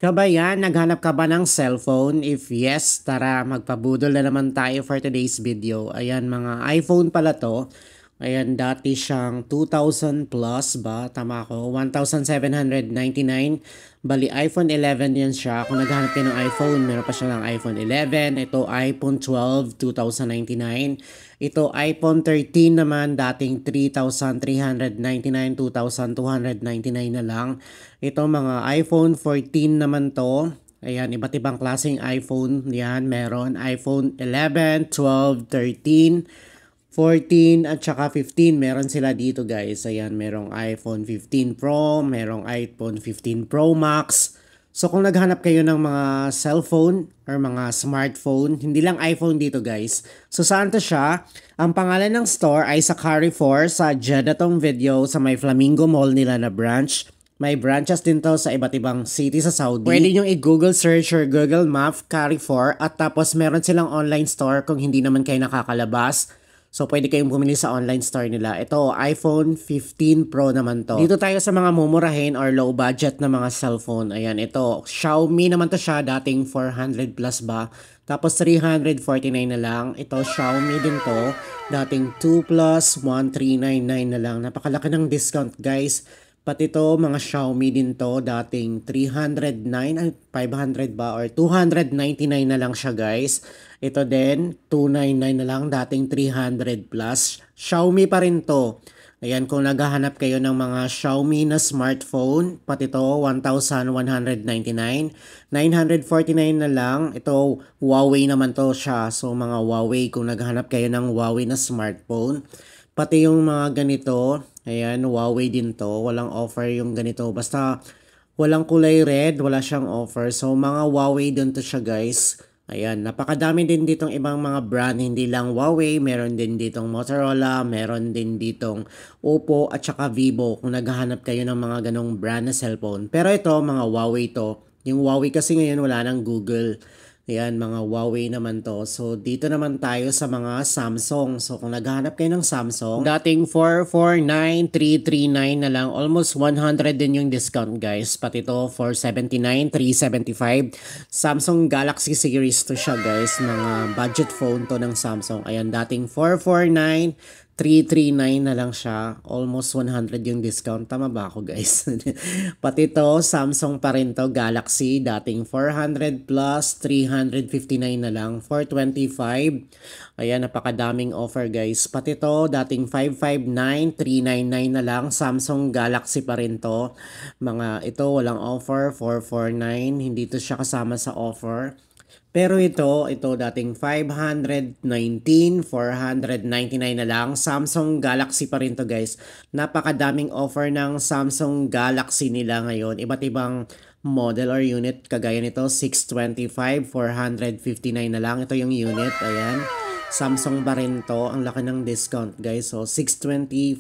Kabayan, naghanap ka ba ng cellphone? If yes, tara magpabudol na naman tayo for today's video. Ayan, mga iPhone pala to. Ayan, dati siyang 2,000 plus ba? Tama ko, 1,799. Bali, iPhone 11 yan siya. Kung naghanap ka ng iPhone, meron pa siya ng iPhone 11. Ito, iPhone 12, 2,099. Ito, iPhone 13 naman, dating 3,399, 2,299 na lang. Ito, mga iPhone 14 naman to. Ayan, iba't ibang klaseng iPhone. Yan, meron iPhone 11, 12, 13, 14 at saka 15. Meron sila dito guys. Ayan, merong iPhone 15 Pro, merong iPhone 15 Pro Max. So kung naghanap kayo ng mga cellphone or mga smartphone, hindi lang iPhone dito guys. So saan to siya? Ang pangalan ng store ay sa Carrefour sa Jeddah tong video sa may Flamingo Mall nila na branch. May branches din to sa iba't ibang city sa Saudi. Pwede nyo i-Google search or Google Map Carrefour at tapos meron silang online store kung hindi naman kayo nakakalabas. So, pwede kayong bumili sa online store nila. Ito, iPhone 15 Pro naman to. Dito tayo sa mga mumurahin or low budget na mga cellphone. Ayan, ito. Xiaomi naman to siya. Dating 400 plus ba? Tapos 349 na lang. Ito, Xiaomi din to. Dating 2 plus 1399 na lang. Napakalaki ng discount, guys. Pati to, mga Xiaomi din to, dating 309, 500 ba, or 299 na lang siya guys. Ito din, 299 na lang, dating 300 plus. Xiaomi pa rin to. Ayan, kung naghahanap kayo ng mga Xiaomi na smartphone, pati to, 1,199. 949 na lang. Ito, Huawei naman to siya. So, mga Huawei, kung naghahanap kayo ng Huawei na smartphone. Pati yung mga ganito, ayan, Huawei din to. Walang offer yung ganito. Basta walang kulay red, wala siyang offer. So mga Huawei din to siya guys. Ayan, napakadami din ditong ibang mga brand. Hindi lang Huawei, meron din ditong Motorola, meron din ditong Oppo at saka Vivo kung naghahanap kayo ng mga ganong brand na cellphone. Pero ito, mga Huawei to. Yung Huawei kasi ngayon wala nang Google. Ayan, mga Huawei naman to. So, dito naman tayo sa mga Samsung. So, kung naghahanap kayo ng Samsung, dating 449,339 na lang. Almost 100 din yung discount, guys. Pati to, 479,375. Samsung Galaxy series to siya, guys. Mga budget phone to ng Samsung. Ayan, dating 449,339 na lang siya. Almost 100 yung discount. Tama ba ako guys? Pati to, Samsung pa rin to, Galaxy. Dating 400 plus, 359 na lang. 425. Ayan, napakadaming offer guys. Pati to, dating 559,399 na lang. Samsung Galaxy pa rin to. Mga ito, walang offer. 449. Hindi to siya kasama sa offer. Pero ito dating 519, 499 na lang. Samsung Galaxy pa rin to guys. Napakadaming offer ng Samsung Galaxy nila ngayon. Iba't ibang model or unit. Kagaya nito, 625, 459 na lang. Ito yung unit. Ayan. Samsung pa rin to. Ang laki ng discount guys. So, 625,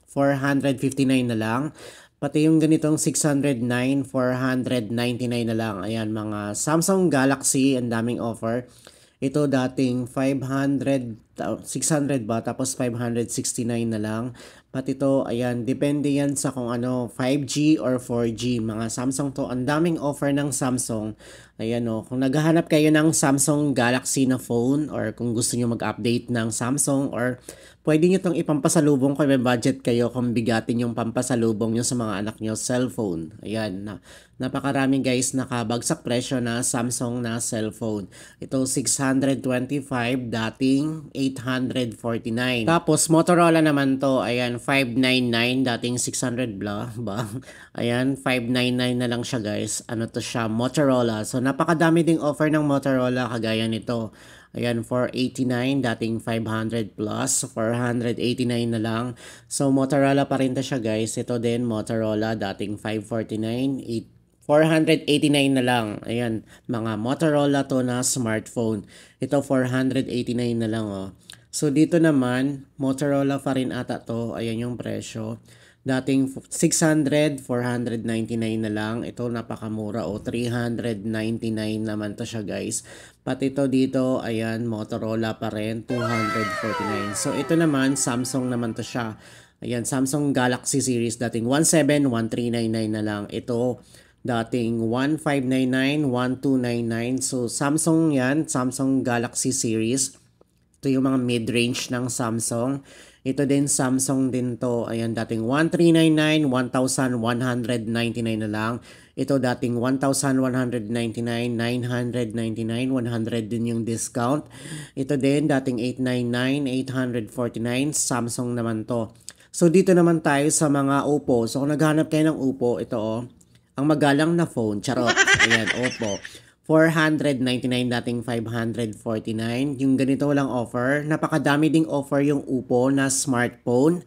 459 na lang. Pati yung ganitong 609, 499 na lang. Ayan, mga Samsung Galaxy, ang daming offer. Ito dating 500, 600 ba? Tapos 569 na lang. Pati ito, ayan, depende yan sa kung ano, 5G or 4G. Mga Samsung to, ang daming offer ng Samsung. Ayan o, kung naghahanap kayo ng Samsung Galaxy na phone or kung gusto nyo mag-update ng Samsung or pwede nyo itong ipampasalubong kung may budget kayo kung bigatin yung pampasalubong nyo sa mga anak nyo cellphone. Ayan, napakarami guys nakabagsak presyo na Samsung na cellphone. Ito 625, dating 849. Tapos Motorola naman to, ayan 599, dating 600 bla ba? Ayan, 599 na lang siya guys. Ano to siya? Motorola. So napakadami ding offer ng Motorola kagaya nito. Ayan, 489, dating 500 plus, 489 na lang. So, Motorola pa rin to siya guys. Ito din, Motorola, dating 549, 489 na lang. Ayan, mga Motorola to na smartphone. Ito, 489 na lang oh. So, dito naman, Motorola pa rin ata to. Ayan yung presyo. Dating 600, 499 na lang. Ito napakamura o 399 naman to siya guys. Pati to dito, ayan, Motorola pa rin, 249. So ito naman, Samsung naman to siya. Ayan, Samsung Galaxy series dating 171,399 na lang. Ito Dating 1599, 1299. So Samsung yan, Samsung Galaxy series. Ito yung mga mid-range ng Samsung. Ito din, Samsung din to. Ayan, dating 1399, 1199 na lang. Ito dating 1199, 999, 100 din yung discount. Ito din, dating 899, 849. Samsung naman to. So, dito naman tayo sa mga Oppo. So, kung naghanap kayo ng Oppo, ito oh. Ang magalang na phone, charot. Ayan, Oppo. 499 dating 549. Yung ganito walang offer. Napakadami ding offer yung Oppo na smartphone.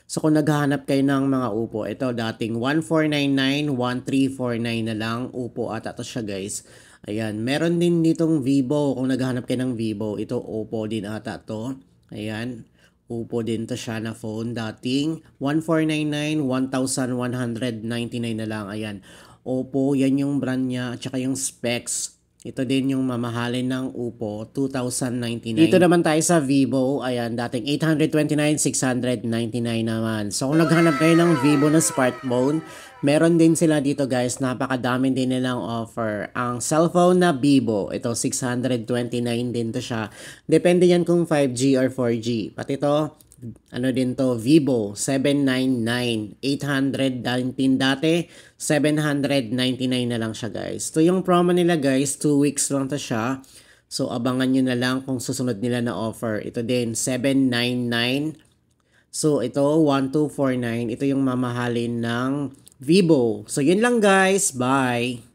So kung naghahanap kayo ng mga Oppo, ito dating 1499, 1349 na lang. Oppo ata to siya guys. Ayan, meron din ditong Vivo. Kung naghahanap kayo ng Vivo, ito Oppo din ata to. Ayan. Oppo din to siya na phone. Dating 1499, 1199 na lang. Ayan. Oppo, yan yung brand niya at saka yung specs. Ito din yung mamahalin ng Oppo, 2099. Dito naman tayo sa Vivo. Ayan, dating 829, 699 naman. So kung naghanap kayo ng Vivo na smartphone, meron din sila dito guys. Napakadami din nilang offer. Ang cellphone na Vivo, ito 629 din to siya. Depende yan kung 5G or 4G. Pati ito, ano din to, Vivo 799, 800 din dati, 799 na lang siya guys. To yung promo nila guys, 2 weeks lang to siya. So abangan nyo na lang kung susunod nila na offer. Ito din 799. So ito 1249, ito yung mamahalin ng Vivo. So yun lang guys, bye.